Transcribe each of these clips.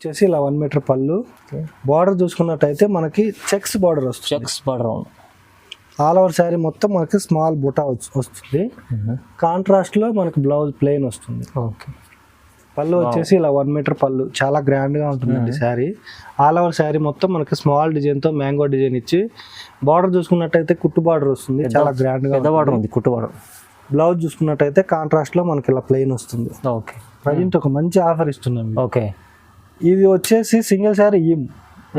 వచ్చేసి ఇలా 1 మీటర్ పళ్ళు. బార్డర్ చూసుకున్నట్టయితే మనకి చెక్స్ బార్డర్ వస్తుంది. Checks border all over sari మొత్తం మనకి స్మాల్ బుటా వస్తుంది. కాంట్రాస్ట్ లో మనకి బ్లౌజ్ ప్లెయిన్ వస్తుంది. ఓకే. పళ్ళు వచ్చేసి ఇలా 1 మీటర్ పళ్ళు, చాలా గ్రాండ్ గా ఉంటుందండి శారీ. ఆల్ ఓవర్ శారీ మొత్తం మనకి స్మాల్ డిజైన్ తో మ్యాంగో డిజైన్ ఇచ్చి, బార్డర్ చూసుకున్నట్టయితే కుట్టు బార్డర్ వస్తుంది, చాలా గ్రాండ్ గా బార్డర్ ఉంది. కుట్టు బార్డర్. బ్లౌజ్ చూసుకున్నట్టయితే కాంట్రాస్ట్ లో మనకి ఇలా ప్లెయిన్ వస్తుంది. ఓకే. ప్రజెంట్ ఒక మంచి ఆఫర్ ఇస్తున్నాం. ఓకే. ఇది వచ్చేసి సింగిల్ శారీ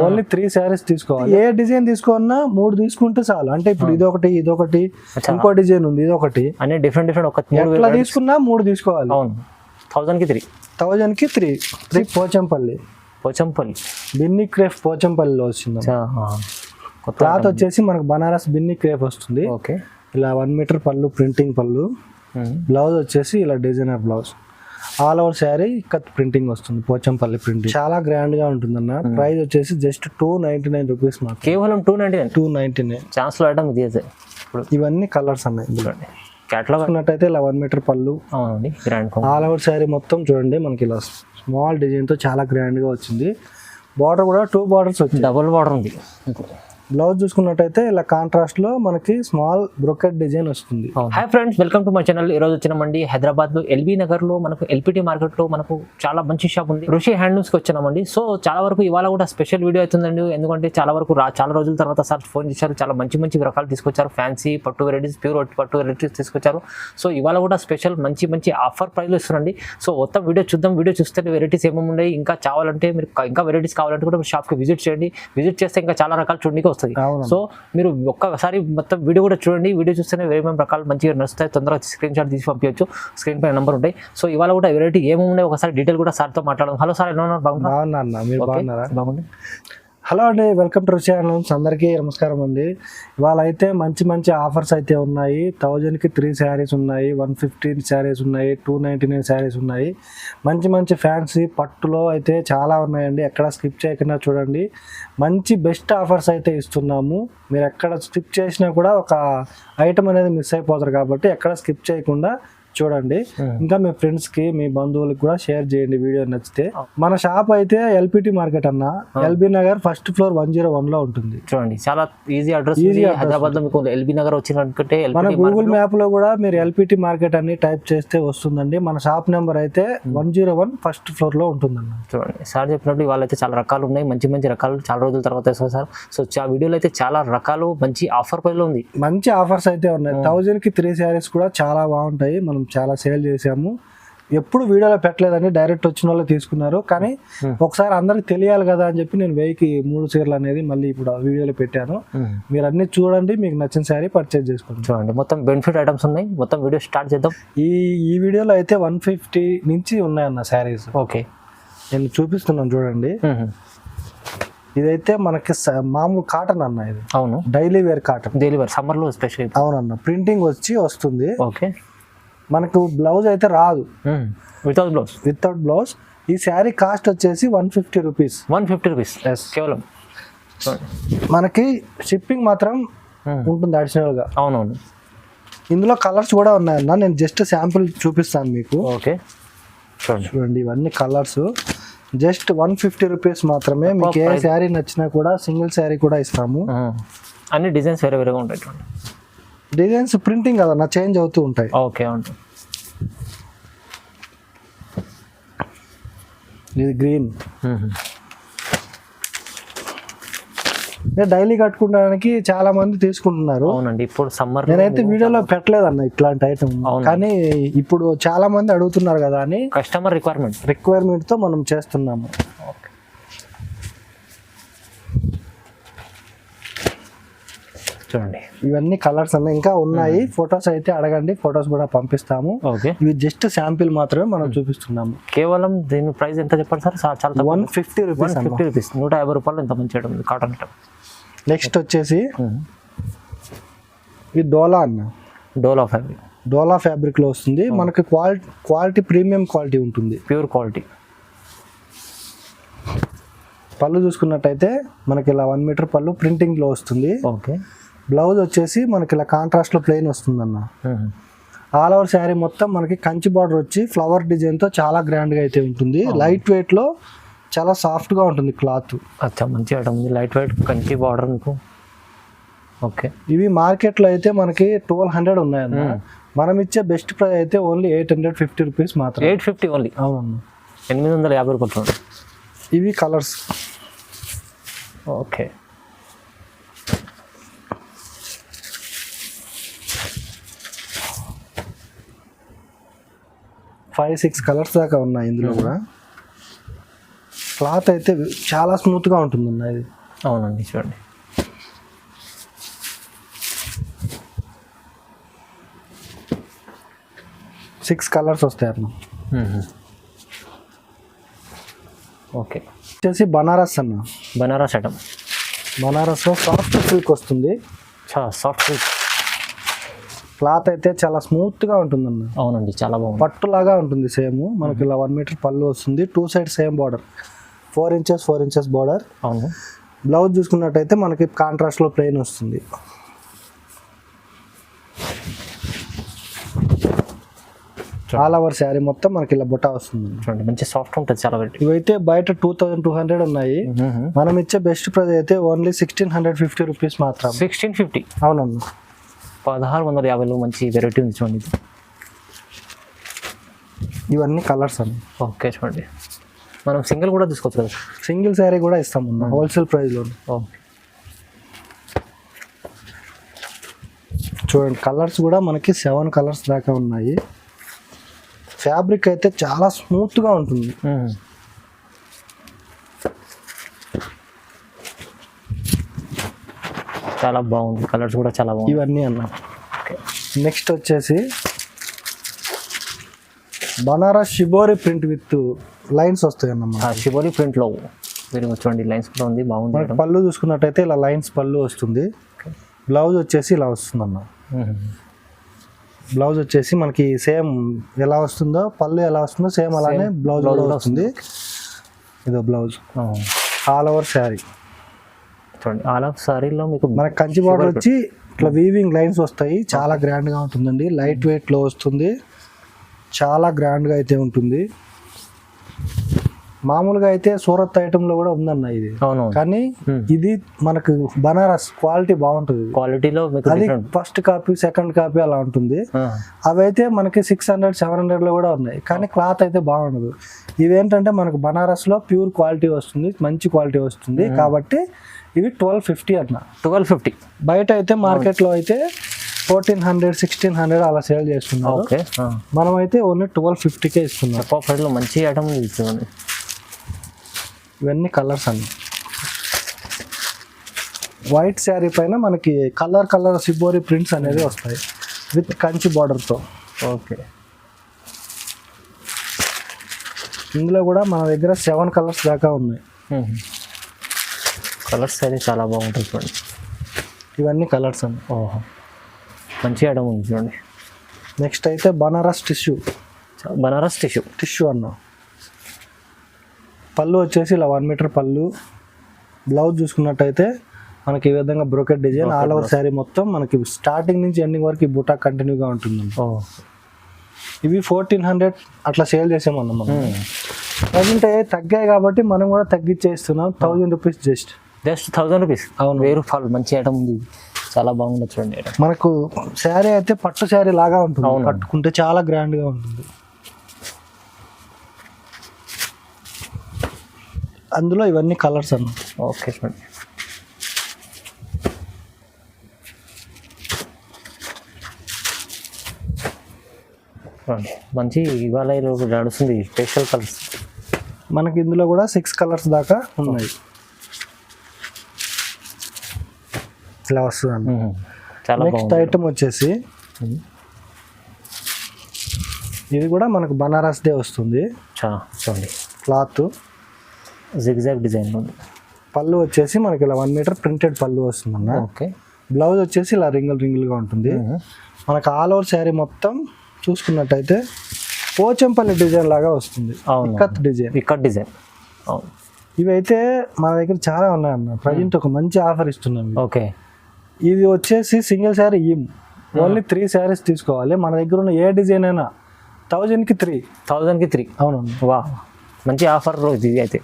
ఓన్లీ 3 శారీస్ తీసుకోవాలి. ఏ డిజైన్ తీసుకున్నా 3 తీసుకుంటే చాలు. అంటే ఇప్పుడు ఇదొకటి ఇంకో డిజైన్ ఉంది, ఇదొకటి అన్ని డిఫరెంట్ ఎట్లా తీసుకున్నా 3 తీసుకోవాలి. 1000 కి 3 పోచంపల్లి బిన్ని క్రేఫ్ పోచంపల్లిలో వచ్చింది. క్లాత్ వచ్చేసి మనకు బనారస్ బిన్ని క్రేఫ్ వస్తుంది. ఓకే. ఇలా 1 మీటర్ పళ్ళు, ప్రింటింగ్ పళ్ళు. బ్లౌజ్ వచ్చేసి ఇలా designer blouse. All over saree కత్ ప్రింటింగ్ వస్తుంది, పోచంపల్లి ప్రింటింగ్. చాలా గ్రాండ్ గా ఉంటుందన్న. ప్రైస్ వచ్చేసి జస్ట్ 299 రూపీస్ మాత్రం. కేవలం 299. ఛాన్స్ లో ఐటమ్ ఇది. ఇవన్నీ కలర్స్ అన్నాయి. క్యాటలాగ్ ఉన్నట్టయితే ఇలా 1 మీటర్ పళ్ళు. అవునండి. ఆల్ ఓవర్ శారీ మొత్తం చూడండి మనకి ఇలా స్మాల్ డిజైన్ తో చాలా గ్రాండ్ గా వచ్చింది. బార్డర్ కూడా 2 బార్డర్స్ వచ్చింది, డబుల్ బార్డర్ ఉంది. బ్లౌజ్ చూసుకున్నట్టయితే ఇలా కాంట్రాస్ట్ లో మనకి స్మాల్ బ్రోకెట్ డిజైన్ వస్తుంది. Hi friends, welcome to my channel. ఈ రోజు వచ్చినామండి హైదరాబాద్ లో ఎల్బీ నగర్ లో మనకు ఎల్పిటి మార్కెట్ లో మనకు చాలా మంచి షాప్ ఉంది, రుషి హ్యాండ్లూమ్స్ కి వచ్చామండి. సో చాలా వరకు ఇవాళ కూడా స్పెషల్ వీడియో అవుతుందండి. ఎందుకంటే చాలా వరకు చాలా రోజుల తర్వాత సార్ ఫోన్ చేశారు, చాలా మంచి రకాలు తీసుకొచ్చారు. ఫ్యాన్సీ పట్టు వెరైటీస్, ప్యూర్ పట్టు వెరైటీస్ తీసుకొచ్చారు. సో ఇవాళ కూడా స్పెషల్ మంచి ఆఫర్ ప్రైస్ లో ఇస్తున్నాండి. సో మొత్తం వీడియో చూద్దాం. వీడియో చూస్తే వెరైటీస్ ఏమేమి ఉన్నాయి, ఇంకా కావాలంటే మీరు ఇంకా వెరైటీస్ కావాలంటే కూడా షాప్ కి విజిట్ చేయండి. విజిట్ చేస్తే ఇంకా చాలా రకాలు చూడడానికి వస్తుంది. సో మీరు ఒక్కసారి మొత్తం వీడియో కూడా చూడండి. వీడియో చూస్తేనే వేరే రకాలు మంచిగా నచ్చుతాయి. తొందరగా స్క్రీన్ షాట్ తీసి పంపించవచ్చు. స్క్రీన్ పైన నెంబర్ ఉంటాయి. సో ఇవాళ కూడా వెరైటీ ఏమేమి ఉన్నాయి ఒకసారి డీటెయిల్ కూడా సార్తో మాట్లాడదాం. హలో సార్, ఎలా ఉన్నారు? బాగుంది. హలో అండి, వెల్కమ్ టు రుషి హ్యాండ్లూమ్స్. అందరికీ నమస్కారం అండి. ఇవాళ అయితే మంచి ఆఫర్స్ అయితే ఉన్నాయి. 1000 కి 3 శారీస్ ఉన్నాయి, 150 శారీస్ ఉన్నాయి, 299 శారీస్ ఉన్నాయి. మంచి ఫ్యాన్సీ పట్టులో అయితే చాలా ఉన్నాయండి. ఎక్కడ స్కిప్ చేయకుండా చూడండి. మంచి బెస్ట్ ఆఫర్స్ అయితే ఇస్తున్నాము. మీరు ఎక్కడ స్కిప్ చేసినా కూడా ఒక ఐటమ్ అనేది మిస్ అయిపోతారు కాబట్టి ఎక్కడ స్కిప్ చేయకుండా చూడండి. ఇంకా మీ ఫ్రెండ్స్ కి, మీ బంధువులకు కూడా షేర్ చేయండి వీడియో నచ్చితే. మన షాప్ అయితే ఎల్పిటి మార్కెట్ అన్న, ఎల్బీ నగర్ ఫస్ట్ ఫ్లోర్ 101 లో ఉంటుంది. చూడండి, చాలా ఈజీ అడ్రస్. హైదరాబాద్ లో మీకు ఎల్బీ నగర్ వచ్చినట్టే మన గూగుల్ మ్యాప్ లో కూడా మీరు ఎల్పిటి మార్కెట్ అని టైప్ చేస్తే వస్తుందండి. మన షాప్ నెంబర్ అయితే 101 ఫస్ట్ ఫ్లోర్ లో ఉంటుందన్న. చూడండి, సార్ చెప్పినట్టు వాళ్ళైతే చాలా రకాలు ఉన్నాయి, మంచి రకాలు. చాలా రోజుల తర్వాత సార్. సో వీడియోలో అయితే చాలా రకాలు మంచి ఆఫర్ పైన ఉంది. మంచి ఆఫర్స్ అయితే ఉన్నాయి. 1000 కి 3 శారీస్ కూడా చాలా బాగుంటాయి. మనం చాలా సేల్ చేసాము. ఎప్పుడు వీడియోలో పెట్టలేదని డైరెక్ట్ వచ్చిన వాళ్ళు తీసుకున్నారు. కానీ ఒకసారి అందరికి తెలియాలి కదా అని చెప్పి నేను 1000కి 3 చీరలు అనేది మళ్ళీ ఇప్పుడు వీడియోలో పెట్టాను. మీరు అన్ని చూడండి, మీకు నచ్చిన శారీ పర్చేజ్ చేసుకోండి. చూడండి, మొత్తం బెనిఫిట్ ఐటమ్స్ ఉన్నాయి. మొత్తం వీడియో స్టార్ట్ చేద్దాం. ఈ వీడియోలో అయితే 150 నుంచి ఉన్నాయన్న శారీస్. ఓకే, నేను చూపిస్తున్నాను చూడండి. ఇదైతే మనకి మామూలు కాటన్ అన్న. ఇది అవును, daily wear cotton. Daily wear summer లో స్పెషల్. అవునన్న, ప్రింటింగ్ వస్తుంది. ఓకే. మనకు బ్లౌజ్ అయితే రాదు, వితౌట్ బ్లౌజ్. ఈ శారీ కాస్ట్ వచ్చేసి 150 రూపీస్. 150 రూపీస్ కేవలం. మనకి షిప్పింగ్ మాత్రం ఉంటుంది అడిషనల్ గా. అవునవును. ఇందులో కలర్స్ కూడా ఉన్నాయన్న, నేను జస్ట్ శాంపుల్ చూపిస్తాను మీకు. ఓకే, చూడండి, ఇవన్నీ కలర్స్. జస్ట్ 150 రూపీస్ మాత్రమే. మీకు ఏ శారీ నచ్చినా కూడా సింగిల్ శారీ కూడా ఇస్తాము. అన్ని డిజైన్స్ వేరేగా ఉంటాయి. డిజైన్స్ ప్రింటింగ్ కదన్నా, చేంజ్ అవుతూ ఉంటాయి. ఓకే, ఉంటుంది. ఇది గ్రీన్. డైలీ కట్టుకోవడానికి చాలా మంది తీసుకుంటున్నారు. అవునండి, ఇప్పుడు సమ్మర్. నేనైతే వీడియోలో పెట్టలేదన్న ఇట్లాంటి ఐటమ్, కానీ ఇప్పుడు చాలా మంది అడుగుతున్నారు కదా అని కస్టమర్ రిక్వైర్మెంట్ తో మనం చేస్తున్నాము. చూడండి, ఇవన్నీ కలర్స్ అన్న ఇంకా ఉన్నాయి. ఫొటోస్ అయితే అడగండి, ఫొటోస్ కూడా పంపిస్తాము. ఓకే, ఇవి జస్ట్ శాంపిల్ మాత్రమే మనం చూపిస్తున్నాము. కేవలం దీని ప్రైస్ ఎంత చెప్పండి సార్? చాలా 150 రూపీస్. 150 రూపాయలు. ఎంత మంచి ఐటమ్ కాటన్ ఐటమ్. నెక్స్ట్ వచ్చేసి ఇది డోలా అన్న. డోలా ఫ్యాబ్రిక్ లో వస్తుంది. మనకి క్వాలిటీ ప్రీమియం క్వాలిటీ ఉంటుంది, ప్యూర్ క్వాలిటీ. పళ్ళు చూసుకున్నట్టయితే మనకి ఇలా 1 మీటర్ పళ్ళు ప్రింటింగ్ లో వస్తుంది. ఓకే. బ్లౌజ్ వచ్చేసి మనకి ఇలా కాంట్రాస్ట్ లో ప్లెయిన్ వస్తుంది అన్న. ఆల్ ఓవర్ శారీ మొత్తం మనకి కంచి బార్డర్ వచ్చి ఫ్లవర్ డిజైన్ తో చాలా గ్రాండ్ గా అయితే ఉంటుంది. లైట్ వెయిట్ లో చాలా సాఫ్ట్గా ఉంటుంది క్లాత్. అచ్చా మంచి ఐటమ్ ఉంది, లైట్ వెయిట్ కంచి బార్డర్ మీకు. ఓకే, ఇవి మార్కెట్లో అయితే మనకి 1200 ఉన్నాయన్న. మనం ఇచ్చే బెస్ట్ ప్రైస్ అయితే ఓన్లీ 850 రూపీస్ మాత్రం. 850 ఓన్లీ. అవునన్నా, 850 రూపాయలు. ఇవి కలర్స్. ఓకే, ఫైవ్ 6 కలర్స్ దాకా ఉన్నాయి ఇందులో కూడా. క్లాత్ అయితే చాలా స్మూత్గా ఉంటుంది అన్న ఇది. అవునండి, చూడండి. సిక్స్ కలర్స్ వస్తాయి అన్న. ఓకే, వచ్చేసి బనారస్ అన్న. బనారస్ ఐటమ్. బనారస్లో సాఫ్ట్ సిల్క్ వస్తుంది. చాలా సాఫ్ట్ సిల్క్. క్లాత్ అయితే చాలా స్మూత్గా ఉంటుంది అన్న. అవునండి, చాలా బాగుంది. పట్టులాగా ఉంటుంది సేమ్. మనకి ఇలా 1 మీటర్ పళ్ళు వస్తుంది. 2 side same border, 4 inches 4 inches border. అవును. బ్లౌజ్ చూసుకున్నట్టయితే మనకి కాంట్రాస్ట్లో ప్లెయిన్ వస్తుంది. ఆల్ ఓవర్ శారీ మొత్తం మనకి ఇలా బుట్ట వస్తుంది. చూడండి, మంచి సాఫ్ట్ ఉంటుంది చాలా. ఇవైతే బయట 2200 ఉన్నాయి. మనం ఇచ్చే బెస్ట్ ప్రైస్ అయితే ఓన్లీ 1650 రూపీస్ మాత్రం. 1650. అవునన్నా, 1650లో మంచి వెరైటీ ఉంది చూడండి. ఇవన్నీ కలర్స్ అన్న. ఓకే, చూడండి, మనం సింగిల్ కూడా తీసుకోవచ్చు కదా. సింగిల్ శారీ కూడా ఇస్తామన్నా హోల్సేల్ ప్రైస్లో. ఓకే, చూడండి, కలర్స్ కూడా మనకి 7 కలర్స్ దాకా ఉన్నాయి. ఫ్యాబ్రిక్ అయితే చాలా స్మూత్గా ఉంటుంది. చాలా బాగుంది, కలర్స్ కూడా చాలా బాగుంది. ఇవన్నీ అన్న. నెక్స్ట్ వచ్చేసి Banaras shibori print with lines వస్తాయి అన్నమాట. షిబోరి ప్రింట్లో మీరు చూడండి, లైన్స్ కూడా ఉంది, బాగుంది. మనకి పళ్ళు చూసుకున్నట్టయితే ఇలా లైన్స్ పళ్ళు వస్తుంది. బ్లౌజ్ వచ్చేసి ఇలా వస్తుంది అన్న. బ్లౌజ్ వచ్చేసి మనకి సేమ్ ఎలా వస్తుందో, పళ్ళు ఎలా వస్తుందో సేమ్ అలానే బ్లౌజ్ కూడా వస్తుంది. ఇదో బ్లౌజ్. ఆల్ ఓవర్ శారీ చూడండి, ఆల్ ఓవర్ శారీలో మీకు మనకి కంచి బార్డర్ వచ్చి ఇట్లా వీవింగ్ లైన్స్ వస్తాయి. చాలా గ్రాండ్గా ఉంటుందండి. లైట్ వెయిట్లో వస్తుంది. చాలా గ్రాండ్గా అయితే ఉంటుంది. మామూలుగా అయితే సూరత్ ఐటెంలో కూడా ఉందన్న ఇది. అవును, కానీ ఇది మనకు బనారస్ క్వాలిటీ బాగుంటుంది. క్వాలిటీలో అది ఫస్ట్ కాపీ సెకండ్ కాపీ అలా ఉంటుంది. అవైతే మనకి 600-700లో కూడా ఉన్నాయి. కానీ క్లాత్ అయితే బాగుండదు. ఇవేంటంటే మనకు బనారస్లో ప్యూర్ క్వాలిటీ వస్తుంది, మంచి క్వాలిటీ వస్తుంది. కాబట్టి ఇవి 1250 అన్న. 1250. బయట అయితే మార్కెట్లో అయితే 1400-1600 అలా సేల్ చేస్తున్నారు. ఓకే, మనం అయితే ఓన్లీ 1250కే ఇస్తున్నాం. ప్రైస్లో మంచి ఐటమ్ చూడండి. ఇవన్నీ కలర్స్ అన్ని. వైట్ శారీ పైన మనకి కలర్ సిబోరి ప్రింట్స్ అనేది వస్తాయి విత్ కంచి బార్డర్తో. ఓకే, ఇందులో కూడా మన దగ్గర 7 కలర్స్ దాకా ఉన్నాయి. కలర్స్ అయితే చాలా బాగుంటుంది చూడండి. ఇవన్నీ కలర్స్ అన్ని. ఓహో, మంచి ఐటమ్ ఉంది చూడండి. నెక్స్ట్ అయితే బనారస్ బనారస్ టిష్యూ అన్న. పళ్ళు వచ్చేసి ఇలా 1 మీటర్ పళ్ళు. బ్లౌజ్ చూసుకున్నట్టయితే మనకి ఈ విధంగా brocade design. All over sari మొత్తం మనకి స్టార్టింగ్ నుంచి ఎండింగ్ వరకు ఈ బుటా కంటిన్యూగా ఉంటుంది. ఇవి 1400 అట్లా సేల్ చేసామన్నాం మనం. ప్రజెంట్ తగ్గాయి కాబట్టి మనం కూడా తగ్గించేస్తున్నాం. 1000 రూపీస్ జస్ట్ 1000 రూపీస్. అవును, 1000 రూపాయలు మంచి ఐటమ్ ఉంది, చాలా బాగుంది చూడండి. మనకు శారీ అయితే పట్టు శారీ లాగా ఉంటుంది. కట్టుకుంటే చాలా గ్రాండ్గా ఉంటుంది. అందులో ఇవన్నీ కలర్స్ అన్న. ఓకే, చూడండి. మంచి ఇవాళ నడుస్తుంది స్పెషల్ కలర్స్. మనకి ఇందులో కూడా 6 కలర్స్ దాకా ఉన్నాయి. ఇలా వస్తుంది. చాలా నెక్స్ట్ ఐటమ్ వచ్చేసి ఇది కూడా మనకు బనారస్ దే వస్తుంది. చూడండి, క్లాత్ జిగ్జాగ్ డిజైన్ ఉంది. పళ్ళు వచ్చేసి మనకి ఇలా 1 మీటర్ ప్రింటెడ్ పళ్ళు వస్తుంది అన్న. ఓకే, బ్లౌజ్ వచ్చేసి ఇలా రింగులుగా ఉంటుంది. మనకు ఆల్ ఓవర్ శారీ మొత్తం చూసుకున్నట్టయితే పోచంపల్లి డిజైన్ లాగా వస్తుంది. ఇక్కత్ డిజైన్. అవును, ఇవైతే మన దగ్గర చాలా ఉన్నాయన్న. ప్రజెంట్ ఒక మంచి ఆఫర్ ఇస్తున్నాం. ఓకే, ఇది వచ్చేసి సింగిల్ శారీ ఓన్లీ 3 శారీస్ తీసుకోవాలి. మన దగ్గర ఉన్న ఏ డిజైన్ అయినా 1000కి 3. అవును, వా మంచి ఆఫర్ ఇది అయితే.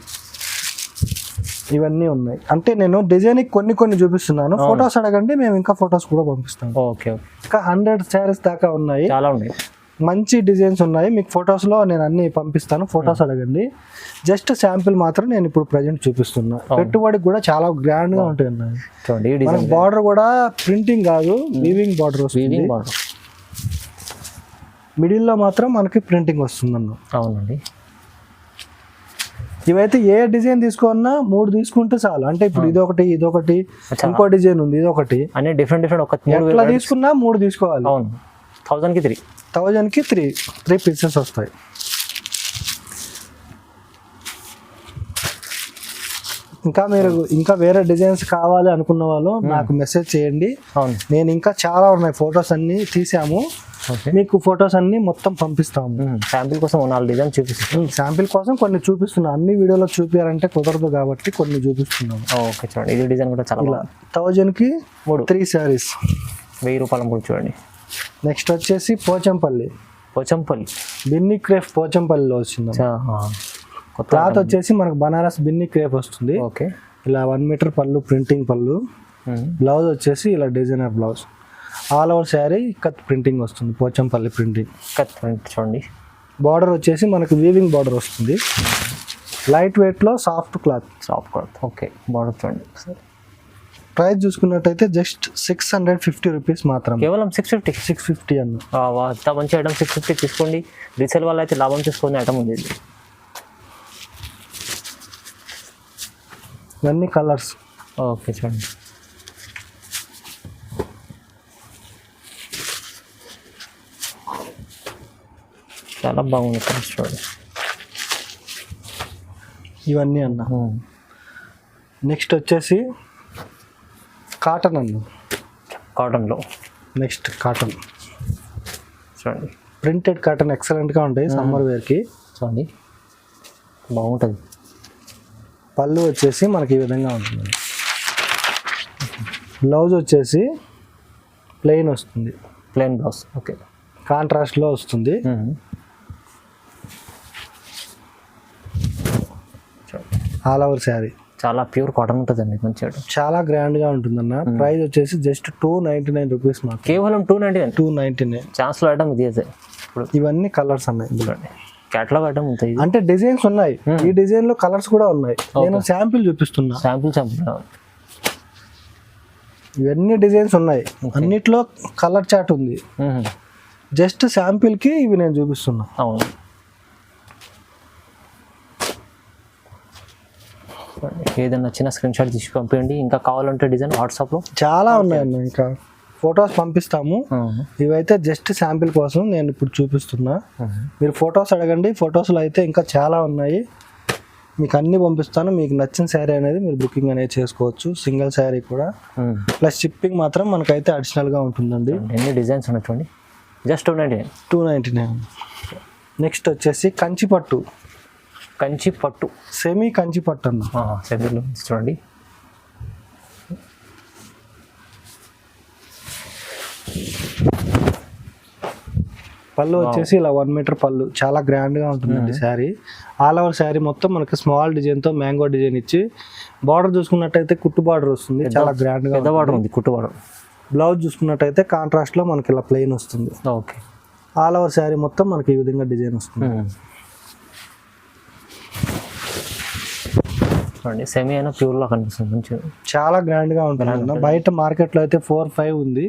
ఇవన్నీ ఉన్నాయి. అంటే నేను డిజైన్ కొన్ని చూపిస్తున్నాను, ఫొటోస్ అడగండి మేము ఇంకా ఫొటోస్ కూడా పంపిస్తాం. ఓకే, ఇంకా 100 శారీస్ దాకా ఉన్నాయి, చాలా ఉన్నాయి, మంచి డిజైన్స్ ఉన్నాయి. మీకు ఫొటోస్లో నేను అన్ని పంపిస్తాను, ఫొటోస్ అడగండి. జస్ట్ శాంపిల్ మాత్రం నేను ఇప్పుడు ప్రజెంట్ చూపిస్తున్నా. పెట్టుబడికి కూడా చాలా గ్రాండ్గా ఉంటాయి. చూడండి మనకి బార్డర్ కూడా ప్రింటింగ్ కాదు, వీవింగ్ బార్డర్ వస్తుంది. మిడిల్లో మాత్రం మనకి ప్రింటింగ్ వస్తుంది అన్న. అవునండి. ఇవైతే ఏ డిజైన్ తీసుకున్నా 3 తీసుకుంటే చాలు. అంటే ఇప్పుడు ఇదొకటి ఇంకో డిజైన్ ఉంది, ఇదొకటి అన్ని డిఫరెంట్ ఎట్లా తీసుకున్నా 3 తీసుకోవాలి. అవును, 1000కి 3 పీసెస్ వస్తాయి. ఇంకా వేరే డిజైన్స్ కావాలి అనుకున్న వాళ్ళు నాకు మెసేజ్ చేయండి. నేను ఇంకా చాలా ఉన్నాయి, ఫొటోస్ అన్ని తీసాము, మీకు ఫొటోస్ అన్ని మొత్తం పంపిస్తాము. శాంపిల్ కోసం 4 డిజైన్ చూపిస్తాం. శాంపిల్ కోసం కొన్ని చూపిస్తున్నాం, అన్ని వీడియోలో చూపించాలంటే కుదరదు కాబట్టి కొన్ని చూపిస్తున్నాము. ఓకే, చూడండి ఇది డిజైన్ కూడా చాలా 1000కి 3 శారీస్, 1000 రూపాయల 3 చూడండి. నెక్స్ట్ వచ్చేసి పోచంపల్లి బిన్ని క్రేఫ్ పోచంపల్లిలో వచ్చింది. క్లాత్ వచ్చేసి మనకు బనారస్ బిన్ని క్రేఫ్ వస్తుంది. ఓకే, ఇలా 1 మీటర్ పళ్ళు, ప్రింటింగ్ పళ్ళు. బ్లౌజ్ వచ్చేసి ఇలా designer blouse. All over saree కత్ ప్రింటింగ్ వస్తుంది, పోచంపల్లి ప్రింటింగ్. చూడండి బార్డర్ వచ్చేసి మనకు వీవింగ్ బార్డర్ వస్తుంది. లైట్ వెయిట్లో సాఫ్ట్ క్లాత్. ఓకే, బార్డర్ చూడండి. ప్రైస్ చూసుకున్నట్టయితే జస్ట్ 650 రూపీస్ మాత్రం, కేవలం 650 అన్న. అంత మంచి ఐటమ్ 650 తీసుకోండి. రీసేల్ వల్ల అయితే లాభం తీసుకునే ఐటమ్ ఉంది. ఇవన్నీ కలర్స్. ఓకే, చూడండి చాలా బాగుంది కలర్స్ చూడండి. ఇవన్నీ అన్న. నెక్స్ట్ వచ్చేసి కాటన్ అన్న. కాటన్లో నెక్స్ట్ కాటన్ చూడండి, ప్రింటెడ్ కాటన్ ఎక్సలెంట్గా ఉంటాయి సమ్మర్ వేర్కి. చూడండి బాగుంటుంది. పళ్ళు వచ్చేసి మనకి ఈ విధంగా ఉంటుంది. బ్లౌజ్ వచ్చేసి ప్లెయిన్ వస్తుంది, ప్లెయిన్ బ్లౌజ్. ఓకే, కాంట్రాస్ట్లో వస్తుంది. ఆల్ ఓవర్ శారీ చాలా ప్యూర్ కాటన్ ఉంటుందండి, మంచిగా చాలా గ్రాండ్గా ఉంటుందన్న. ప్రైస్ వచ్చేసి జస్ట్ 299 రూపీస్ మాత్రం, కేవలం 299. ఛాన్స్లో ఐటమ్ ఇది అయితే. ఇప్పుడు ఇవన్నీ కలర్స్ ఉన్నాయి ఇందులో, క్యాటలాగ్ ఐటమ్ ఉంటాయి. అంటే డిజైన్స్ ఉన్నాయి, ఈ డిజైన్ లో కలర్స్ కూడా ఉన్నాయి. నేను శాంపిల్ చూపిస్తున్నా. శాంపిల్ ఇవన్నీ డిజైన్స్ ఉన్నాయి, అన్నిట్లో కలర్ చార్ట్ ఉంది. జస్ట్ శాంపిల్ కి ఇవి నేను చూపిస్తున్నా. అవును, ఏదైనా చిన్న స్క్రీన్ షాట్ తీసి పంపించండి. ఇంకా కావాలంటే డిజైన్ వాట్సాప్లో చాలా ఉన్నాయన్న, ఇంకా ఫొటోస్ పంపిస్తాము. ఇవైతే జస్ట్ శాంపిల్ కోసం నేను ఇప్పుడు చూపిస్తున్నా. మీరు ఫొటోస్ అడగండి, ఫొటోస్లో అయితే ఇంకా చాలా ఉన్నాయి, మీకు అన్ని పంపిస్తాను. మీకు నచ్చిన శారీ అనేది మీరు బుకింగ్ అనేది చేసుకోవచ్చు, సింగిల్ శారీ కూడా. ప్లస్ షిప్పింగ్ మాత్రం మనకైతే అడిషనల్గా ఉంటుందండి. ఎన్ని డిజైన్స్ ఉన్నాయి చూడండి, జస్ట్ 299. నెక్స్ట్ వచ్చేసి కంచిపట్టు, సెమీ కంచిపట్టు అన్న. సెమీలో చూడండి, పళ్ళు వచ్చేసి ఇలా 1 మీటర్ పళ్ళు, చాలా గ్రాండ్గా ఉంటుందండి శారీ. ఆల్ ఓవర్ శారీ మొత్తం మనకి స్మాల్ డిజైన్తో మ్యాంగో డిజైన్ ఇచ్చి, బార్డర్ చూసుకున్నట్టయితే కుట్టు బార్డర్ వస్తుంది, చాలా గ్రాండ్గా ఉంది కుట్టు బార్డర్. బ్లౌజ్ చూసుకున్నట్టయితే కాంట్రాస్ట్లో మనకి ఇలా ప్లెయిన్ వస్తుంది. ఓకే, ఆల్ ఓవర్ శారీ మొత్తం మనకి ఈ విధంగా డిజైన్ వస్తుంది. చూడండి, సెమీ అయినా ప్యూర్లో కనిపిస్తుంది, మంచిగా చాలా గ్రాండ్గా ఉంటుంది. బయట మార్కెట్లో అయితే 4-5 ఉంది,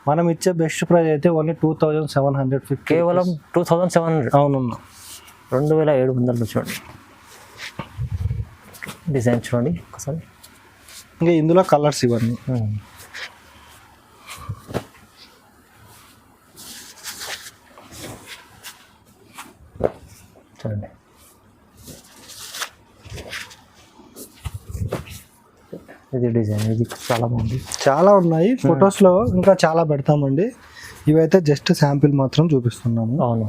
మనం ఇచ్చే బెస్ట్ ప్రైస్ అయితే ఓన్లీ 2750. కేవలం 2700. అవునన్నా, 2700 చూడండి. డిజైన్ చూడండి ఒకసారి. ఇంకా ఇందులో కలర్స్ ఇవన్నీ. చూడండి, ఇది డిజైన్, ఇది చాలా బాగుంది. చాలా ఉన్నాయి, ఫొటోస్లో ఇంకా చాలా పెడతామండి. ఇవైతే జస్ట్ శాంపిల్ మాత్రం చూపిస్తున్నాము. అవును,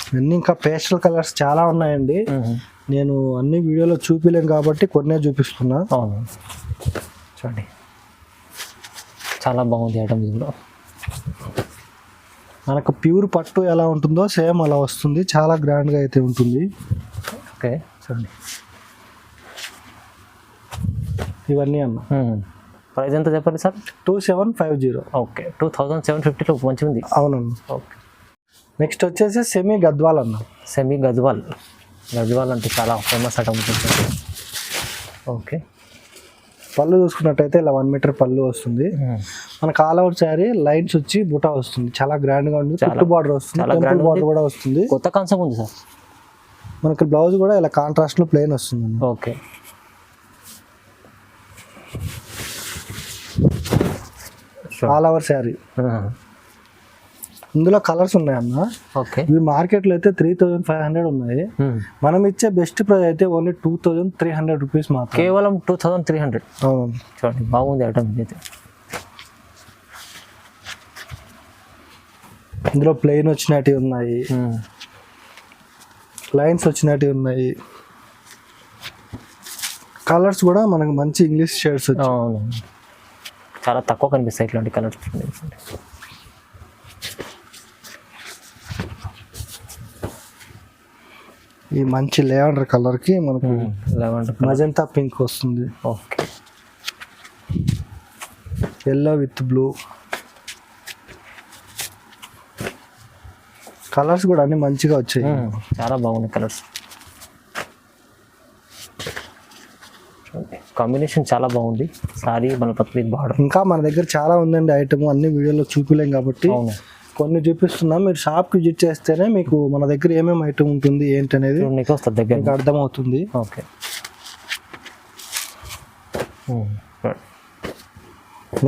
ఇవన్నీ ఇంకా పేస్టల్ కలర్స్ చాలా ఉన్నాయండి. నేను అన్ని వీడియోలో చూపిలేను కాబట్టి కొన్నే చూపిస్తున్నా. అవును, చూడండి చాలా బాగుంది ఐటమ్. ఇందులో మనకు ప్యూర్ పట్టు ఎలా ఉంటుందో సేమ్ అలా వస్తుంది, చాలా గ్రాండ్గా అయితే ఉంటుంది. ఓకే, చూడండి ఇవన్నీ అన్న. ప్రైస్ ఎంత చెప్పండి సార్? 2750. ఓకే, 2750లో మంచిగా ఉంది. అవునన్న. ఓకే, నెక్స్ట్ వచ్చేసి సెమీ గద్వాల్ అన్న. సెమీ గద్వాల్. గద్వాల్ అంటే చాలా ఫేమస్ ఐటమ్ ఉంటుంది. ఓకే, పళ్ళు చూసుకున్నట్టయితే ఇలా 1 మీటర్ పళ్ళు వస్తుంది. మనకు ఆల్ ఓవర్ శారీ లైన్స్ వచ్చి బుటా వస్తుంది, చాలా గ్రాండ్ గా ఉంది. కుట్టు బార్డర్ వస్తుంది, టెంపుల్ బార్డర్ కూడా వస్తుంది. కొత్త కాన్సెప్ట్ ఉంది సార్. మనకి బ్లౌజ్ కూడా ఇలా కాంట్రాస్ట్ లో ప్లెయిన్ వస్తుంది. Okay, all over sari. ఇందులో కలర్స్ ఉన్నాయన్న. ఓకే, ఇవి మార్కెట్ లో అయితే 3500 ఉన్నాయి. మనం ఇచ్చే బెస్ట్ ప్రైస్ అయితే ఓన్లీ 2300 రూపీస్ మాత్రం. కేవలం 2300. అవును, చూడండి బాగుంది ఐటమ్ అయితే. ఇందులో ప్లెయిన్ వచ్చినట్టు ఉన్నాయి, లైన్స్ వచ్చినట్టు ఉన్నాయి. కలర్స్ కూడా మనకు మంచి ఇంగ్లీష్ షేడ్స్ వచ్చాయి. అవును, చాలా తక్కువ కనిపిస్తాయి ఇట్లాంటి కలర్స్. ఈ మంచి లేవెండర్ కలర్ కి మనకు మజంతా పింక్ వస్తుంది. Okay, yellow with blue. Colours కూడా అన్ని మంచిగా వచ్చాయి, చాలా బాగున్నాయి కలర్స్. కాంబినేషన్ చాలా బాగుంది. సారీ మన పత్రి బార్డర్. ఇంకా మన దగ్గర చాలా ఉందండి ఐటమ్, అన్ని వీడియోలో చూపిలేం కాబట్టి కొన్ని చూపిస్తున్నాం. మీరు షాప్ కి విజిట్ చేస్తేనే మీకు మన దగ్గర ఏమేమి ఐటమ్ ఉంటుంది ఏంటి అనేది మీకు అర్థమవుతుంది. ఓకే,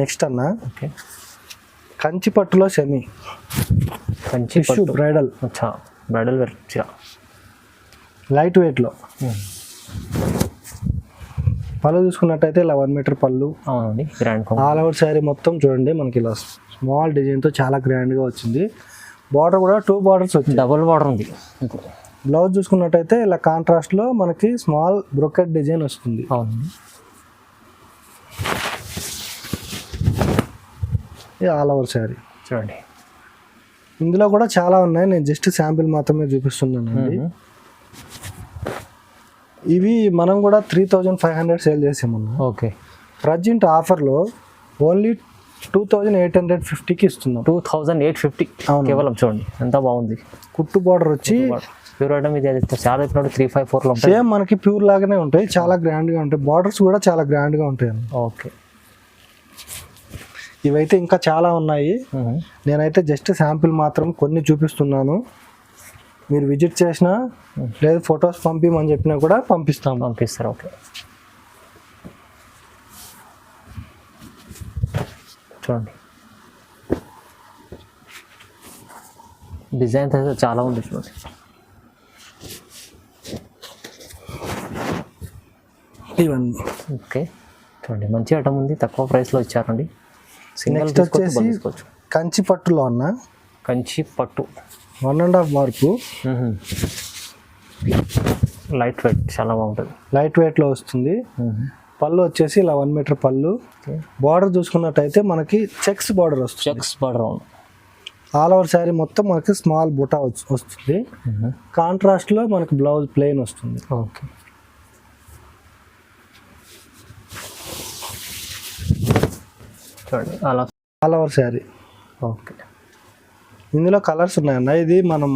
నెక్స్ట్ అన్న ఓకే, కంచి పట్టులో semi. Kanchi bridal. Bridal wear light weight లో. పళ్ళు చూసుకున్నట్టయితే ఇలా 1 మీటర్ పళ్ళు. అవునండి, గ్రాండ్. ఆల్ ఓవర్ శారీ మొత్తం చూడండి మనకి ఇలా స్మాల్ డిజైన్ తో చాలా గ్రాండ్ గా వచ్చింది. బార్డర్ కూడా 2 బార్డర్స్ వచ్చింది, డబుల్ బార్డర్ ఉంది. బ్లౌజ్ చూసుకున్నట్టయితే ఇలా కాంట్రాస్ట్ లో మనకి స్మాల్ బ్రోకెట్ డిజైన్ వస్తుంది. అవునండి, ఇది ఆల్ ఓవర్ శారీ. చూడండి ఇందులో కూడా చాలా ఉన్నాయి, నేను జస్ట్ శాంపిల్ మాత్రమే చూపిస్తున్నానండి. ఇవి మనం కూడా 3500 సేల్ చేసామన్నా. ఓకే, ప్రజెంట్ ఆఫర్లో ఓన్లీ 2850కి ఇస్తున్నాం. 2850 కేవలం. చూడండి ఎంత బాగుంది. కుట్టు బార్డర్ వచ్చి ప్యూర్ ఐటమ్ ఇది. చాలా ఇప్పుడు 354లో ఉంటాయి. సేమ్ మనకి ప్యూర్ లాగానే ఉంటాయి, చాలా గ్రాండ్ గా ఉంటాయి. బార్డర్స్ కూడా చాలా గ్రాండ్ గా ఉంటాయి. ఓకే, ఇవైతే ఇంకా చాలా ఉన్నాయి, నేనైతే జస్ట్ శాంపిల్ మాత్రం కొన్ని చూపిస్తున్నాను. మీరు విజిట్ చేసినా లేదు ఫొటోస్ పంపిమని చెప్పినా కూడా పంపిస్తారు. ఓకే, చూడండి డిజైన్ అయితే చాలా ఉంది. చూడండి ఇవన్నీ. ఓకే, చూడండి మంచి ఐటమ్ ఉంది, తక్కువ ప్రైస్లో ఇచ్చారండి. నెక్స్ట్ వచ్చేసి కంచి పట్టులో అన్న. కంచి పట్టు 1.5 మార్కు. లైట్ వెయిట్, చాలా బాగుంటుంది. లైట్ వెయిట్లో వస్తుంది. పళ్ళు వచ్చేసి ఇలా 1 మీటర్ పళ్ళు. బార్డర్ చూసుకున్నట్టయితే మనకి చెక్స్ బార్డర్ వస్తుంది. Checks border. All over sari మొత్తం మనకి స్మాల్ బుటా వస్తుంది. కాంట్రాస్ట్ లో మనకి బ్లౌజ్ ప్లెయిన్ వస్తుంది. ఓకే, చూడండి ఆల్ ఓవర్ శారీ. ఓకే, ఇందులో కలర్స్ ఉన్నాయన్న. ఇది మనం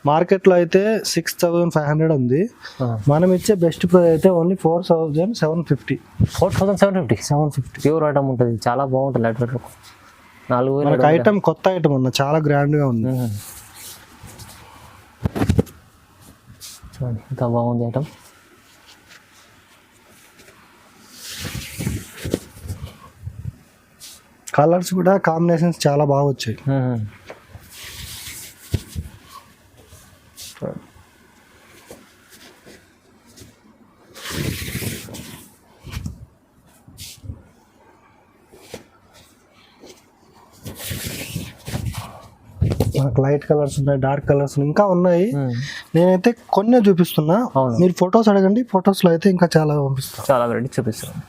మార్కెట్లో అయితే 6500 ఉంది, మనం ఇచ్చే బెస్ట్ ప్రైస్ అయితే ఓన్లీ 4750. 4750 ప్యూర్ ఐటమ్ ఉంటుంది, చాలా బాగుంటుంది. లైట్ వెయిట్ 4000 మనకి ఐటమ్ కొత్త ఐటమ్ అన్న, చాలా గ్రాండ్ గా ఉంది. చూడండి ఎంత బాగుంది ఐటమ్. కలర్స్ కూడా కాంబినేషన్స్ చాలా బాగా వచ్చాయి. మనకు లైట్ కలర్స్ ఉన్నాయి, డార్క్ కలర్స్ ఇంకా ఉన్నాయి. నేనైతే కొన్ని చూపిస్తున్నా, మీరు ఫొటోస్ అడగండి, ఫొటోస్ లో అయితే ఇంకా చాలా పంపిస్తాను. చాలా వెరైటీ చూపిస్తాను.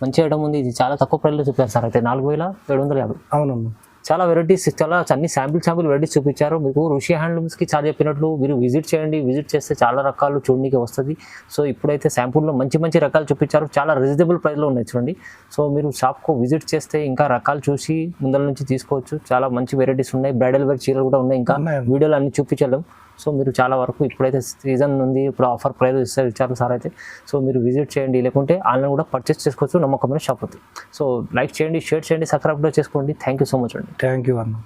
మంచి ఐటమ్ ఉంది. ఇది చాలా తక్కువ ప్రైస్లో చూపిస్తారు. అయితే 4750. అవునమ్మా, చాలా వెరైటీస్, చాలా అన్ని శాంపిల్ వెరైటీస్ చూపించారు మీకు. ఋషి హ్యాండ్లూమ్స్కి చాలా చెప్పినట్లు మీరు విజిట్ చేయండి, విజిట్ చేస్తే చాలా రకాలు చూడడానికి వస్తుంది. సో ఇప్పుడైతే శాంపుల్లో మంచి రకాలు చూపించారు, చాలా రీజనబుల్ ప్రైస్లో ఉన్నాయి చూడండి. సో మీరు షాప్కు విజిట్ చేస్తే ఇంకా రకాలు చూసి ముందర నుంచి తీసుకోవచ్చు. చాలా మంచి వెరైటీస్ ఉన్నాయి, బ్రైడల్ వేర్ చీరలు కూడా ఉన్నాయి, ఇంకా వీడియోలో అన్ని చూపించలేం. సో మీరు చాలా వరకు ఇప్పుడైతే సీజన్ ఉంది, ఇప్పుడు ఆఫర్ ప్రైస్ ఇచ్చారు సార్ అయితే. సో మీరు విజిట్ చేయండి, లేకుంటే ఆన్లైన్ కూడా పర్చేస్ చేసుకోవచ్చు, నమ్మకమైన షాప్ అవుతుంది. సో లైక్ చేయండి, షేర్ చేయండి, సబ్స్క్రైబ్ కూడా చేసుకోండి. థ్యాంక్ యూ సో మచ్ అండి. థ్యాంక్ యూ అన్న.